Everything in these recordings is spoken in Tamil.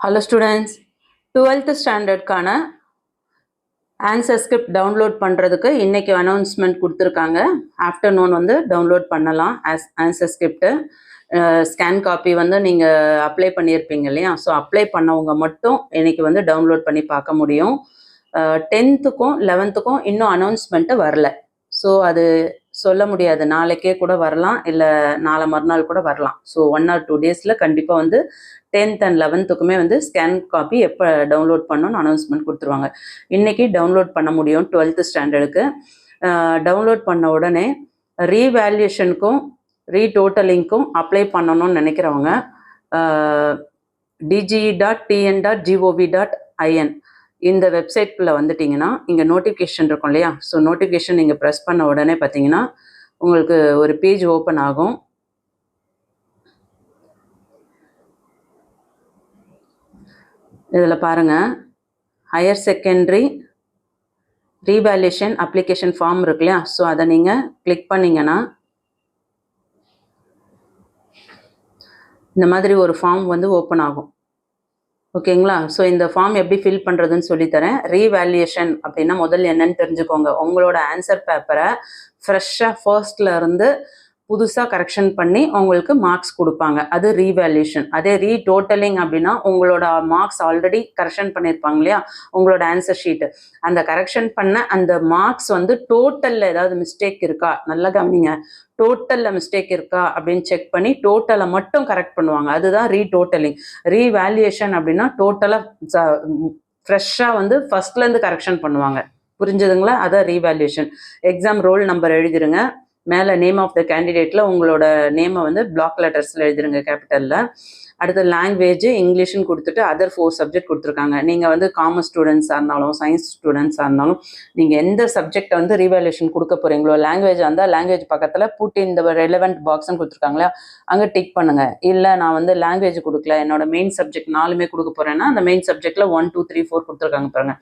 Hello students, 12th ஸ்டாண்டர்ட்கான ஆன்சர் ஸ்கிரிப்ட் டவுன்லோட் பண்ணுறதுக்கு இன்றைக்கி அனௌன்ஸ்மெண்ட் கொடுத்துருக்காங்க. ஆஃப்டர்நூன் வந்து டவுன்லோட் பண்ணலாம் ஆன்சர் ஸ்கிரிப்டு. ஸ்கேன் காப்பி வந்து நீங்கள் அப்ளை பண்ணியிருப்பீங்க இல்லையா? ஸோ அப்ளை பண்ணவங்க மட்டும் இன்றைக்கி வந்து டவுன்லோட் பண்ணி பார்க்க முடியும். 10th-க்கும் 11th-க்கும் இன்னும் அனௌன்ஸ்மெண்ட்டு வரல. ஸோ அது சொல்ல முடியாது, நாளைக்கே கூட வரலாம், இல்லை நாளை மறுநாள் கூட வரலாம். ஸோ 1 or 2 டேஸில் கண்டிப்பாக வந்து 10th and 11th-க்குமே வந்து ஸ்கேன் காப்பி எப்போ டவுன்லோட் பண்ணணும்னு அனௌன்ஸ்மெண்ட் கொடுத்துருவாங்க. இன்றைக்கி டவுன்லோட் பண்ண முடியும் 12th ஸ்டாண்டர்டுக்கு. டவுன்லோட் பண்ண உடனே ரீவேல்யூஷனுக்கும் ரீடோட்டலிங்க்கும் அப்ளை பண்ணணும்னு நினைக்கிறவங்க dge.tn.gov.in இந்த வெப்சைட்குள்ளே வந்துட்டிங்கன்னா இங்கே நோட்டிஃபிகேஷன் இருக்கும் இல்லையா? ஸோ நோட்டிஃபிகேஷன் நீங்கள் ப்ரெஸ் பண்ண உடனே பார்த்தீங்கன்னா உங்களுக்கு ஒரு பேஜ் ஓப்பன் ஆகும். இதில் பாருங்கள், higher secondary revaluation application form இருக்கு இல்லையா? ஸோ அதை நீங்கள் கிளிக் பண்ணிங்கன்னா இந்த மாதிரி ஒரு ஃபார்ம் வந்து ஓப்பன் ஆகும். ஓகேங்களா? ஸோ இந்த ஃபார்ம் எப்படி ஃபில் பண்ணுறதுன்னு சொல்லித்தரேன். ரீவேல்யூஷன் அப்படின்னா முதல்ல என்னன்னு தெரிஞ்சுக்கோங்க. உங்களோட ஆன்சர் பேப்பரை ஃப்ரெஷ்ஷாக ஃபர்ஸ்ட்லேருந்து புதுசாக கரெக்ஷன் பண்ணி உங்களுக்கு மார்க்ஸ் கொடுப்பாங்க, அது ரீவேல்யூஷன். அதே ரீடோட்டலிங் அப்படின்னா உங்களோட மார்க்ஸ் ஆல்ரெடி கரெக்ஷன் பண்ணியிருப்பாங்க இல்லையா உங்களோட ஆன்சர் ஷீட்டு, அந்த கரெக்ஷன் பண்ண அந்த மார்க்ஸ் வந்து டோட்டலில் ஏதாவது மிஸ்டேக் இருக்கா, நல்லா கவனிங்க, டோட்டலில் மிஸ்டேக் இருக்கா அப்படின்னு செக் பண்ணி டோட்டலை மட்டும் கரெக்ட் பண்ணுவாங்க, அதுதான் ரீடோட்டலிங். ரீவேல்யூஷன் அப்படின்னா டோட்டலாக ஃப்ரெஷ்ஷாக வந்து ஃபர்ஸ்ட்லேருந்து கரெக்ஷன் பண்ணுவாங்க. புரிஞ்சுதுங்களா? அதான் ரீவேல்யூஷன். எக்ஸாம் ரோல் நம்பர் எழுதிருங்க. மேலே நேம் ஆஃப் த கேண்டிடேட்டில் உங்களோட நேமை வந்து பிளாக் லெட்டர்ஸில் எழுதிருங்க, கேபிட்டலில். அடுத்து லாங்குவேஜ் இங்கிலீஷ்னு கொடுத்துட்டு அதர் 4 சப்ஜெக்ட் கொடுத்துருக்காங்க. நீங்கள் வந்து காமர்ஸ் ஸ்டூடெண்ட்ஸாக இருந்தாலும் சயின்ஸ் ஸ்டூடெண்ட்ஸாக இருந்தாலும் நீங்கள் எந்த சப்ஜெக்டை வந்து ரீவேல்யூஷன் கொடுக்க போகிறீங்களோ, லாங்குவேஜ் இருந்தால் லாங்குவேஜ் பக்கத்தில் புட் இந்த ரெலவெண்ட் பாக்ஸ்ன்னு கொடுத்துருக்காங்களா, அங்கே டிக் பண்ணுங்கள். இல்லை நான் வந்து லாங்குவேஜ் கொடுக்கல, என்னோட மெயின் சப்ஜெக்ட் 4மே கொடுக்க போகிறேன்னா அந்த மெயின் சப்ஜெக்டில் 1 2 3 4 கொடுத்துருக்காங்க பாருங்கள்.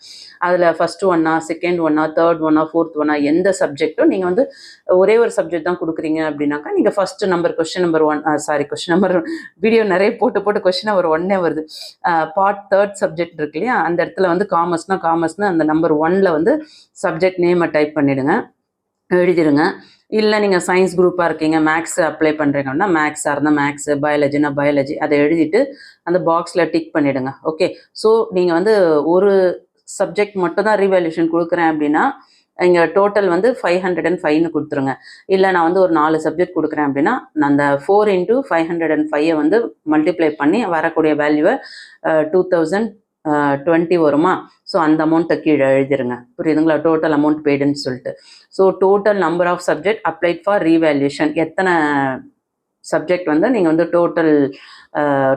அதில் ஃபஸ்ட்டு 1, செகண்ட் 1, தேர்ட் 1, ஃபோர்த் 1, எந்த சப்ஜெக்டும் நீங்கள் வந்து ஒரே ஒரு சப்ஜெக்ட் தான் கொடுக்குறீங்க அப்படின்னாக்கா நீங்கள் first number question number 1 question number video நிறைய போட்டு கொஸ்டின் நம்பர் 1 வருது. பார்ட் 3rd சப்ஜெக்ட் இருக்கு இல்லையா, அந்த இடத்துல வந்து காமர்ஸ்னு அந்த நம்பர் 1ல் வந்து சப்ஜெக்ட் நேமை டைப் பண்ணிவிடுங்க, எழுதிடுங்க. இல்லை நீங்கள் சயின்ஸ் குரூப்பாக இருக்கீங்க, மேக்ஸ் அப்ளை பண்ணுறீங்கன்னா மேக்ஸாக இருந்தால் மேக்ஸு, பயாலஜினா பயாலஜி, அதை எழுதிட்டு அந்த பாக்ஸில் டிக் பண்ணிவிடுங்க. ஓகே, ஸோ நீங்கள் வந்து ஒரு சப்ஜெக்ட் மட்டும் தான் ரீவேல்யூஷன் கொடுக்குறேன் அப்படின்னா இங்கே டோட்டல் வந்து 505ன்னு கொடுத்துருங்க. இல்லை நான் வந்து ஒரு 4 சப்ஜெக்ட் கொடுக்குறேன் அப்படின்னா அந்த 4 × 505 வந்து மல்டிப்ளை பண்ணி வரக்கூடிய வேல்யூவை 2020 வருமா? ஸோ அந்த அமௌண்ட்டை கீழே எழுதிருங்க. புரியுதுங்களா? டோட்டல் அமௌண்ட் பெய்டுன்னு சொல்லிட்டு. So total number of subject applied for revaluation, எத்தனை சப்ஜெக்ட் வந்து நீங்கள் வந்து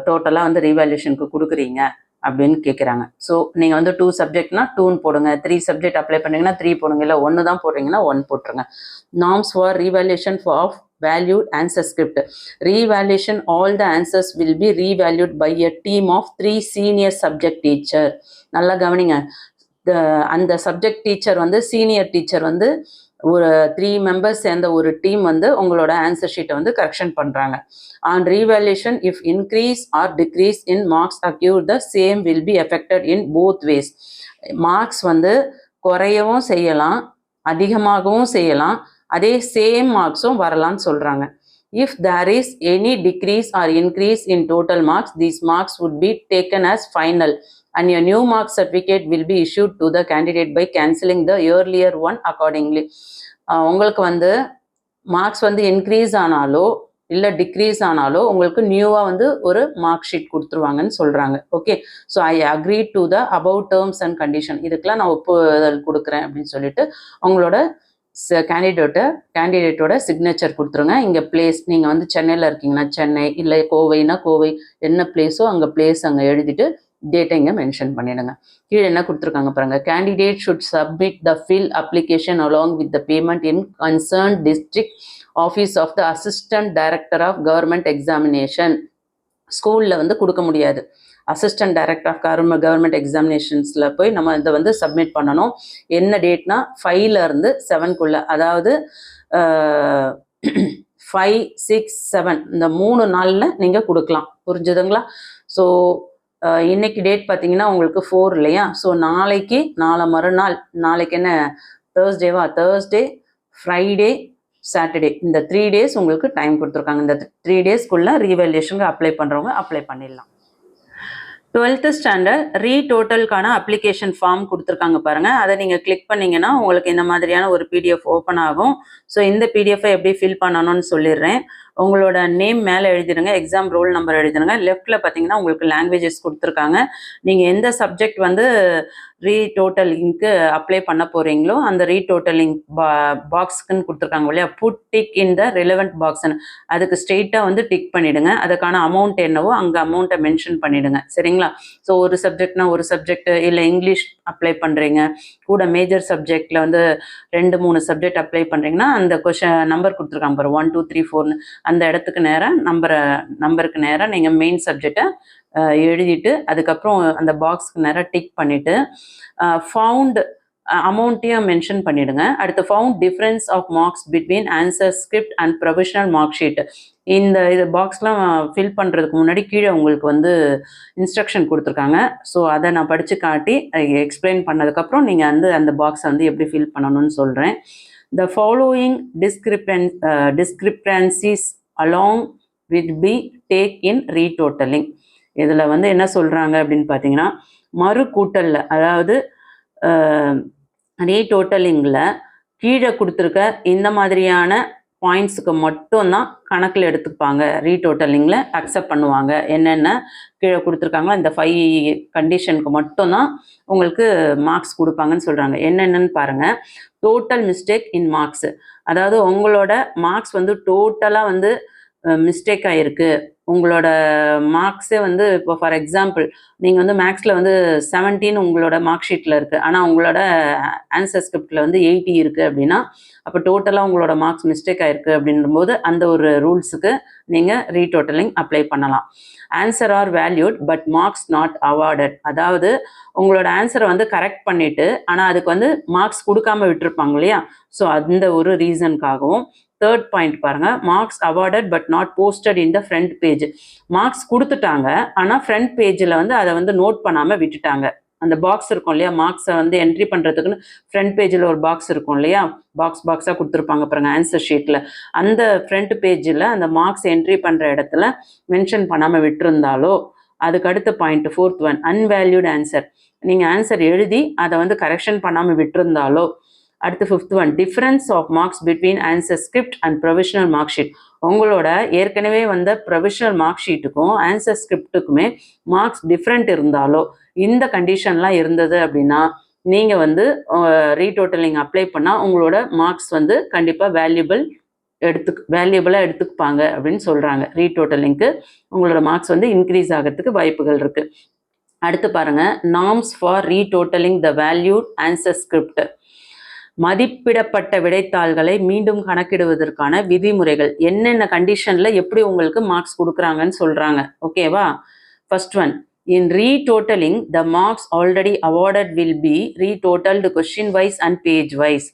டோட்டலாக வந்து ரீவேல்யூஷனுக்கு கொடுக்குறீங்க அப்படின்னு கேட்குறாங்க. ஸோ நீங்கள் வந்து 2 சப்ஜெக்ட்னா 2ன்னு போடுங்க, 3 சப்ஜெக்ட் அப்ளை பண்ணிங்கன்னா 3 போடுங்க, இல்லை 1 தான் போடுறீங்கன்னா 1 போட்டுருங்க. Norms for revaluation of valued answer script. Revaluation, all the answers will be revalued by a team of 3 senior subject teacher. நல்லா கவனிங்க, அந்த சப்ஜெக்ட் டீச்சர் வந்து சீனியர் டீச்சர் வந்து ஒரு 3 members சேர்ந்த ஒரு டீம் வந்து உங்களோட ஆன்சர் ஷீட்டை வந்து கரெக்ஷன் பண்ணுறாங்க. On revaluation, if increase or decrease in marks occurred, the same will be effected in both ways. Marks வந்து குறையவும் செய்யலாம், அதிகமாகவும் செய்யலாம், அதே சேம் மார்க்ஸும் வரலான்னு சொல்கிறாங்க. If there is any decrease or increase in total marks, these marks would be taken as final and your new mark certificate will be issued to the candidate by cancelling the earlier one accordingly. உங்களுக்கு வந்து மார்க்ஸ் வந்து இன்க்ரீஸ் ஆனாலோ இல்லை டிக்ரீஸ் ஆனாலோ உங்களுக்கு நியூவாக வந்து ஒரு மார்க் ஷீட் கொடுத்துருவாங்கன்னு சொல்கிறாங்க. Okay, so I agree to the above terms and condition, இதுக்கெலாம் நான் ஒப்புதல் கொடுக்குறேன் அப்படின்னு சொல்லிட்டு உங்களோட கேண்டிடேட்டோட சிக்னேச்சர் கொடுத்துருங்க. இங்கே பிளேஸ், நீங்கள் வந்து சென்னையில் இருக்கீங்கன்னா சென்னை, இல்லை கோவைனா கோவை, என்ன பிளேஸோ அங்கே பிளேஸ் அங்கே எழுதிட்டு டேட்டை இங்கே மென்ஷன் பண்ணிடுங்க. கீழே என்ன கொடுத்துருக்காங்க பாருங்கள், candidate should submit the fill application along with the payment in concern district office of the assistant director of government examination. ஸ்கூலில் வந்து கொடுக்க முடியாது, அசிஸ்டன்ட் டைரக்டர் ஆஃப் கவர்மெண்ட் எக்ஸாமினேஷன்ஸில் போய் நம்ம இதை வந்து சப்மிட் பண்ணணும். என்ன டேட்னா 5லேருந்து 7க்குள்ளே, அதாவது 5, 6, 7 இந்த 3 நாளில் நீங்கள் கொடுக்கலாம். புரிஞ்சுதுங்களா? ஸோ இன்னைக்கு டேட் பார்த்தீங்கன்னா உங்களுக்கு 4 இல்லையா? ஸோ நாளைக்கு நாளை மறுநாள் நாளைக்கு என்ன தேர்ஸ்டேவா? தேர்ஸ்டே, ஃப்ரைடே, சாட்டர்டே இந்த 3 டேஸ் உங்களுக்கு டைம் கொடுத்துருக்காங்க. இந்த 3 டேஸ்க்குள்ளே ரீவேல்யூஷனுக்கு அப்ளை பண்ணுறவங்க அப்ளை பண்ணிடலாம். 12th ஸ்டாண்டர்ட் ரீடோட்டலுக்கான அப்ளிகேஷன் ஃபார்ம் கொடுத்துருக்காங்க பாருங்கள். அதை நீங்கள் கிளிக் பண்ணிங்கன்னா உங்களுக்கு இந்த மாதிரியான ஒரு பிடிஎஃப் ஓப்பன் ஆகும். ஸோ இந்த பிடிஎஃபை எப்படி ஃபில் பண்ணணும்னு சொல்லிடுறேன். உங்களோட நேம் மேலே எழுதிடுங்க, எக்ஸாம் ரோல் நம்பர் எழுதிடுங்க. லெஃப்ட்டில் பார்த்தீங்கன்னா உங்களுக்கு லாங்குவேஜஸ் கொடுத்துருக்காங்க. நீங்கள் எந்த சப்ஜெக்ட் வந்து ரீடோட்டலிங்க்கு அப்ளை பண்ண போகிறீங்களோ அந்த ரீடோட்டலிங் பாக்ஸ்க்குன்னு கொடுத்துருக்காங்க இல்லையா, புட் டிக் இன் த ரிலவெண்ட் பாக்ஸ்ன்னு, அதுக்கு ஸ்ட்ரெயிட்டாக வந்து டிக் பண்ணிவிடுங்க. அதுக்கான அமௌண்ட் என்னவோ அங்கே அமௌண்ட்டை மென்ஷன் பண்ணிவிடுங்க. சரிங்களா? ஸோ ஒரு சப்ஜெக்ட்னா ஒரு சப்ஜெக்ட், இல்லை இங்கிலீஷ் அப்ளை பண்ணுறீங்க, கூட மேஜர் சப்ஜெக்டில் வந்து 2-3 சப்ஜெக்ட் அப்ளை பண்ணுறீங்கன்னா அந்த நம்பர் கொடுத்துருக்காங்க பாரு 1 2 3 4ன்னு, அந்த இடத்துக்கு நேராக நம்பருக்கு நேராக நீங்கள் மெயின் சப்ஜெக்டை எழுதிட்டு அதுக்கப்புறம் அந்த பாக்ஸ்க்கு நேராக டிக் பண்ணிவிட்டு ஃபவுண்ட் அமௌண்ட்டையும் மென்ஷன் பண்ணிவிடுங்க. அடுத்து found difference of marks between answer script and provisional mark sheet. இது பாக்ஸ்லாம் ஃபில் பண்ணுறதுக்கு முன்னாடி கீழே உங்களுக்கு வந்து இன்ஸ்ட்ரக்ஷன் கொடுத்துருக்காங்க. ஸோ அதை நான் படித்து காட்டி எக்ஸ்பிளைன் பண்ணதுக்கப்புறம் நீங்கள் வந்து அந்த பாக்ஸை வந்து எப்படி ஃபில் பண்ணணும்னு சொல்கிறேன். The following discrepancies along with be take in retotaling. இதில் வந்து என்ன சொல்கிறாங்க அப்படின்னு பார்த்தீங்கன்னா, மறு கூட்டலில் அதாவது ரீடோட்டலிங்கில் கீழே கொடுத்துருக்க இந்த மாதிரியான பாயிண்ட்ஸுக்கு மட்டும்தான் கணக்கில் எடுத்துப்பாங்க, ரீடோட்டலிங்கில் அக்செப்ட் பண்ணுவாங்க. என்னென்ன கீழே கொடுத்துருக்காங்களோ இந்த 5 கண்டிஷனுக்கு மட்டும்தான் உங்களுக்கு மார்க்ஸ் கொடுப்பாங்கன்னு சொல்கிறாங்க. என்னென்னு பாருங்கள். டோட்டல் மிஸ்டேக் இன் மார்க்ஸ், அதாவது உங்களோட மார்க்ஸ் வந்து டோட்டலாக வந்து மிஸ்டேக் ஆகிருக்கு. உங்களோட மார்க்ஸே வந்து இப்போ ஃபார் எக்ஸாம்பிள் நீங்கள் வந்து மேக்ஸில் வந்து 17 உங்களோட மார்க் ஷீட்டில் இருக்குது, ஆனால் உங்களோட ஆன்சர் ஸ்கிரிப்டில் வந்து 80 இருக்குது அப்படின்னா அப்போ டோட்டலாக உங்களோட மார்க்ஸ் மிஸ்டேக் ஆகிருக்கு அப்படின்னும்போது அந்த ஒரு ரூல்ஸுக்கு நீங்கள் ரீடோட்டலிங் அப்ளை பண்ணலாம். Answer are valued but marks not awarded, அதாவது உங்களோட ஆன்சரை வந்து கரெக்ட் பண்ணிவிட்டு ஆனால் அதுக்கு வந்து மார்க்ஸ் கொடுக்காம விட்டுருப்பாங்க இல்லையா, ஸோ அந்த ஒரு ரீசனுக்காகவும். தேர்ட் பாயிண்ட் பாருங்க, marks awarded but not posted in the front page. Marks கொடுத்துட்டாங்க ஆனால் ஃப்ரண்ட் பேஜில் வந்து அதை வந்து நோட் பண்ணாமல் விட்டுட்டாங்க. அந்த பாக்ஸ் இருக்கும் இல்லையா, மார்க்ஸை வந்து என்ட்ரி பண்ணுறதுக்குன்னு ஃப்ரண்ட் பேஜில் ஒரு பாக்ஸ் இருக்கும் இல்லையா, பாக்ஸாக கொடுத்துருப்பாங்க பாருங்க ஆன்சர் ஷீட்டில். அந்த ஃப்ரண்ட் பேஜில் அந்த மார்க்ஸ் என்ட்ரி பண்ணுற இடத்துல மென்ஷன் பண்ணாமல் விட்டுருந்தாலோ, அதுக்கு அடுத்த point 4th one, unvalued answer, நீங்கள் ஆன்சர் எழுதி அதை வந்து கரெக்ஷன் பண்ணாமல் விட்டுருந்தாலோ. அடுத்து 5th ஒன், difference of marks between answer script and provisional mark sheet. உங்களோட ஏற்கனவே வந்த ப்ரொவிஷனல் மார்க் ஷீட்டுக்கும் ஆன்சர் ஸ்கிரிப்டுக்குமே மார்க்ஸ் டிஃப்ரெண்ட் இருந்தாலோ, இந்த கண்டிஷன்லாம் இருந்தது அப்படின்னா நீங்கள் வந்து ரீடோட்டலிங் அப்ளை பண்ணால் உங்களோட மார்க்ஸ் வந்து கண்டிப்பாக வேல்யூபிளாக எடுத்துப்பாங்க அப்படின்னு சொல்கிறாங்க. ரீடோட்டலிங்க்கு உங்களோட மார்க்ஸ் வந்து இன்க்ரீஸ் ஆகிறதுக்கு வாய்ப்புகள் இருக்குது. அடுத்து பாருங்கள், norms for retotalling the valued answer script. மதிப்பிடப்பட்ட விடைத்தாள்களை மீண்டும் கணக்கிடுவதற்கான விதிமுறைகள், என்னென்ன கண்டிஷனில் எப்படி உங்களுக்கு மார்க்ஸ் கொடுக்குறாங்கன்னு சொல்கிறாங்க. ஓகேவா? First one, in retotaling the marks already awarded will be retotalled question wise and page wise.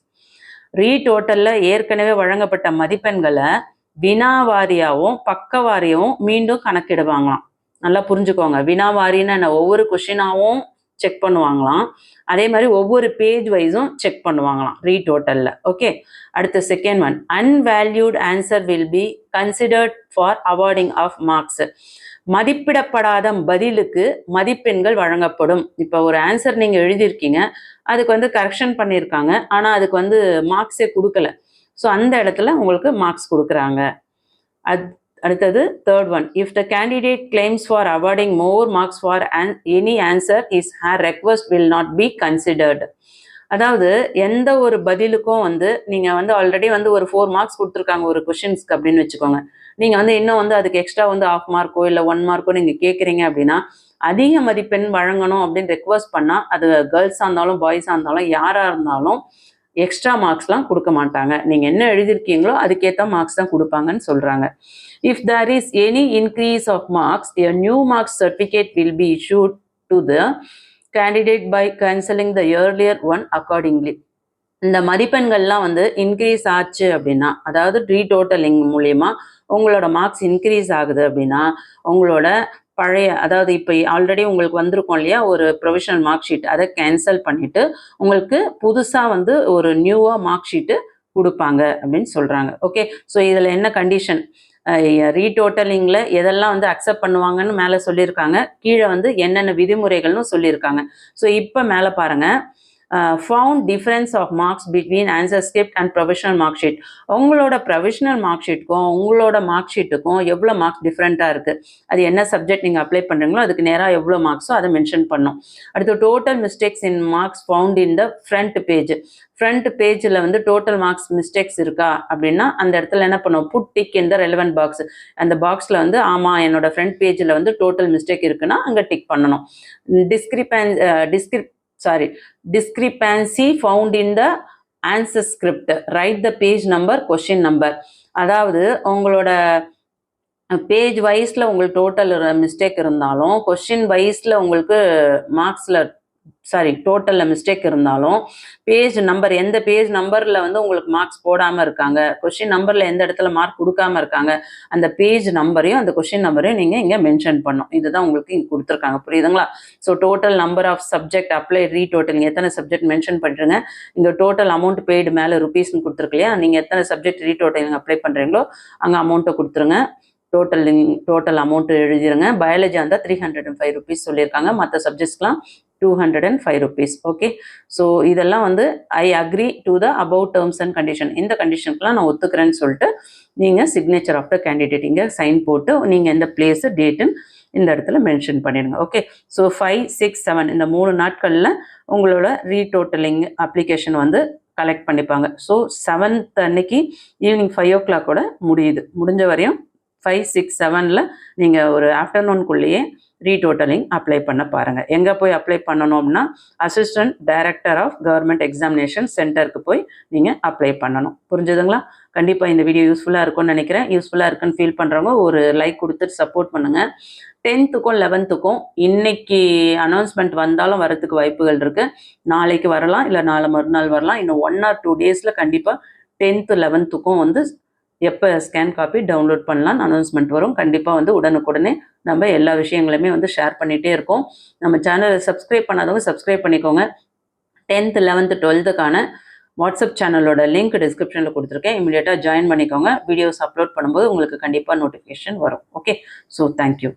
ரீடோட்டலில் ஏற்கனவே வழங்கப்பட்ட மதிப்பெண்களை வினாவாரியாகவும் பக்கவாரியாகவும் மீண்டும் கணக்கிடுவாங்களாம். நல்லா புரிஞ்சுக்கோங்க, வினாவாரின்னு ஒவ்வொரு கொஸ்டினாகவும் செக் பண்ணுவாங்களாம், அதே மாதிரி ஒவ்வொரு பேஜ் வைஸும் செக் பண்ணுவாங்களாம் ரீடோட்டலில். ஓகே. அடுத்த second one, unvalued answer will be considered for awarding of marks. மதிப்பிடப்படாத பதிலுக்கு மதிப்பெண்கள் வழங்கப்படும். இப்போ ஒரு ஆன்சர் நீங்கள் எழுதியிருக்கீங்க, அதுக்கு வந்து கரெக்ஷன் பண்ணியிருக்காங்க, ஆனால் அதுக்கு வந்து மார்க்ஸே கொடுக்கல, ஸோ அந்த இடத்துல உங்களுக்கு மார்க்ஸ் கொடுக்குறாங்க. அடுத்தது third one, if the candidate claims for awarding more marks for any answer is her request will not be considered. அதாவது எந்த ஒரு பதிலுக்கும் வந்து நீங்கள் வந்து ஆல்ரெடி வந்து ஒரு 4 மார்க்ஸ் கொடுத்துருக்காங்க ஒரு கொஷின்ஸ்க்கு அப்படின்னு வச்சுக்கோங்க, நீங்கள் வந்து இன்னும் வந்து அதுக்கு எக்ஸ்ட்ரா வந்து 1/2 மார்க்கோ இல்லை 1 மார்க்கோ நீங்கள் கேட்குறீங்க அப்படின்னா அதிக மதிப்பெண் வழங்கணும் அப்படின்னு ரெக்வஸ்ட் பண்ணால் அது கேர்ள்ஸாக இருந்தாலும் பாய்ஸாக இருந்தாலும் யாராக இருந்தாலும் எக்ஸ்ட்ரா மார்க்ஸ்லாம் கொடுக்க மாட்டாங்க. நீங்கள் என்ன எழுதியிருக்கீங்களோ அதுக்கேற்ற மார்க்ஸ் தான் கொடுப்பாங்கன்னு சொல்கிறாங்க. If there is any increase of marks, a new marks certificate will be issued to the candidate by cancelling the earlier one accordingly. இந்த மதிப்பெண்கள்லாம் வந்து இன்க்ரீஸ் ஆச்சு அப்படின்னா, அதாவது ரீடோட்டலிங் மூலியமா உங்களோட மார்க்ஸ் இன்க்ரீஸ் ஆகுது அப்படின்னா உங்களோட பழைய அதாவது இப்போ ஆல்ரெடி உங்களுக்கு வந்திருக்கும் இல்லையா ஒரு ப்ரொவிஷனல் மார்க் ஷீட், அதை கேன்சல் பண்ணிவிட்டு உங்களுக்கு புதுசாக வந்து ஒரு நியூவாக மார்க் ஷீட்டு கொடுப்பாங்க அப்படின்னு சொல்கிறாங்க. ஓகே, ஸோ இதில் என்ன கண்டிஷன், ரீடோட்டலிங்கில் எதெல்லாம் வந்து அக்செப்ட் பண்ணுவாங்கன்னு மேலே சொல்லியிருக்காங்க, கீழே வந்து என்னென்ன விதிமுறைகள்னு சொல்லியிருக்காங்க. ஸோ இப்போ மேலே பாருங்கள், found difference of marks between answer script and provisional mark sheet. உங்களோட ப்ரொவிஷனல் மார்க் ஷீட்டுக்கும் உங்களோட மார்க் ஷீட்டுக்கும் எவ்வளோ மார்க்ஸ் டிஃப்ரெண்ட்டாக இருக்குது, அது என்ன சப்ஜெக்ட் நீங்கள் அப்ளை பண்ணுறீங்களோ அதுக்கு நேராக எவ்வளோ மார்க்ஸோ அதை மென்ஷன் பண்ணோம். அடுத்து total mistakes in marks found in the front page. Front பேஜில் வந்து டோட்டல் மார்க்ஸ் மிஸ்டேக்ஸ் இருக்கா அப்படின்னா அந்த இடத்துல என்ன பண்ணுவோம், புட் டிக் இன் த ரெலவென்ட் பாக்ஸ். அந்த பாக்ஸில் வந்து ஆமாம் என்னோட ஃப்ரண்ட் பேஜில் வந்து டோட்டல் மிஸ்டேக் இருக்குன்னா அங்கே டிக் பண்ணணும். Discrepancy found in the answer script. Write the page number, question number. அதாவது உங்களோட பேஜ் வைஸில் உங்களுக்கு டோட்டல் மிஸ்டேக் இருந்தாலும், கொஸ்டின் வைஸில் உங்களுக்கு டோட்டலில் மிஸ்டேக் இருந்தாலும், பேஜ் நம்பர் எந்த பேஜ் நம்பரில் வந்து உங்களுக்கு மார்க்ஸ் போடாமல் இருக்காங்க, கொஸ்டின் நம்பரில் எந்த இடத்துல மார்க் கொடுக்காம இருக்காங்க, அந்த பேஜ் நம்பரையும் அந்த கொஸ்டின் நம்பரையும் நீங்கள் இங்கே மென்ஷன் பண்ணணும். இதுதான் உங்களுக்கு இங்கே கொடுத்துருக்காங்க, புரியுதுங்களா? So total number of subject apply retotalling, எத்தனை சப்ஜெக்ட் மென்ஷன் பண்ணுறீங்க, இங்கே டோட்டல் அமௌண்ட் பெய்டு மேலே ருபீஸ்ன்னு கொடுத்துருக்கு இல்லையா, நீங்கள் எத்தனை சப்ஜெக்ட் ரீடோட்டலிங் அப்ளை பண்ணுறீங்களோ அங்கே அமௌண்ட்டை கொடுத்துருங்க. Total amount எழுதிருங்க. பயாலஜி இருந்தால் 305 ருபீஸ் சொல்லியிருக்காங்க, மற்ற சப்ஜெக்ட்ஸ்லாம் 205 ருபீஸ். ஓகே, ஸோ இதெல்லாம் வந்து I agree to the about terms and condition, இந்த கண்டிஷனுக்குலாம் நான் ஒத்துக்கிறேன்னு சொல்லிட்டு நீங்கள் சிக்னேச்சர் ஆஃப் த கேண்டிடேட் இங்கே சைன் போட்டு நீங்கள் எந்த பிளேஸு டேட்டுன்னு இந்த இடத்துல மென்ஷன் பண்ணிடுங்க. ஓகே, ஸோ 5, 6, 7 இந்த 3 நாட்களில் உங்களோட ரீடோட்டலிங் அப்ளிகேஷன் வந்து கலெக்ட் பண்ணிப்பாங்க. ஸோ 7th அன்னைக்கு ஈவினிங் 5 o'clock முடிஞ்ச வரையும் 5, 6, 7ல் நீங்கள் ஒரு ஆஃப்டர்நூனுக்குள்ளேயே ரீடோட்டலிங் அப்ளை பண்ண பாருங்கள். எங்கே போய் அப்ளை பண்ணணும்னா assistant director of government examination சென்டருக்கு போய் நீங்கள் அப்ளை பண்ணணும். புரிஞ்சுதுங்களா? கண்டிப்பாக இந்த வீடியோ யூஸ்ஃபுல்லாக இருக்கும்னு நினைக்கிறேன். யூஸ்ஃபுல்லாக இருக்குன்னு ஃபீல் பண்ணுறவங்க ஒரு லைக் கொடுத்துட்டு சப்போர்ட் பண்ணுங்கள். 10th-க்கும் 11th-க்கும் இன்னைக்கு அனௌன்ஸ்மெண்ட் வந்தாலும் வரதுக்கு வாய்ப்புகள் இருக்குது. நாளைக்கு வரலாம், இல்லை நாளை மறுநாள் வரலாம். இன்னும் 1 or 2 days கண்டிப்பாக 10th, 11th-க்கும் வந்து எப்போ ஸ்கேன் காப்பி டவுன்லோட் பண்ணலான்னு அனௌன்ஸ்மெண்ட் வரும். கண்டிப்பாக வந்து உடனுக்குடனே நம்ம எல்லா விஷயங்களுமே வந்து ஷேர் பண்ணிகிட்டே இருக்கோம். நம்ம சேனலை சப்ஸ்கிரைப் பண்ணாதவங்க சப்ஸ்கிரைப் பண்ணிக்கோங்க. 10th, 11th, 12th-க்கான வாட்ஸ்அப் சேனலோட லிங்க் டிஸ்கிரிப்ஷனில் கொடுத்துருக்கேன். இமீடியட்டாக ஜாயின் பண்ணிக்கோங்க. வீடியோஸ் அப்லோட் பண்ணும்போது உங்களுக்கு கண்டிப்பாக நோட்டிஃபிகேஷன் வரும். Okay, so thank you.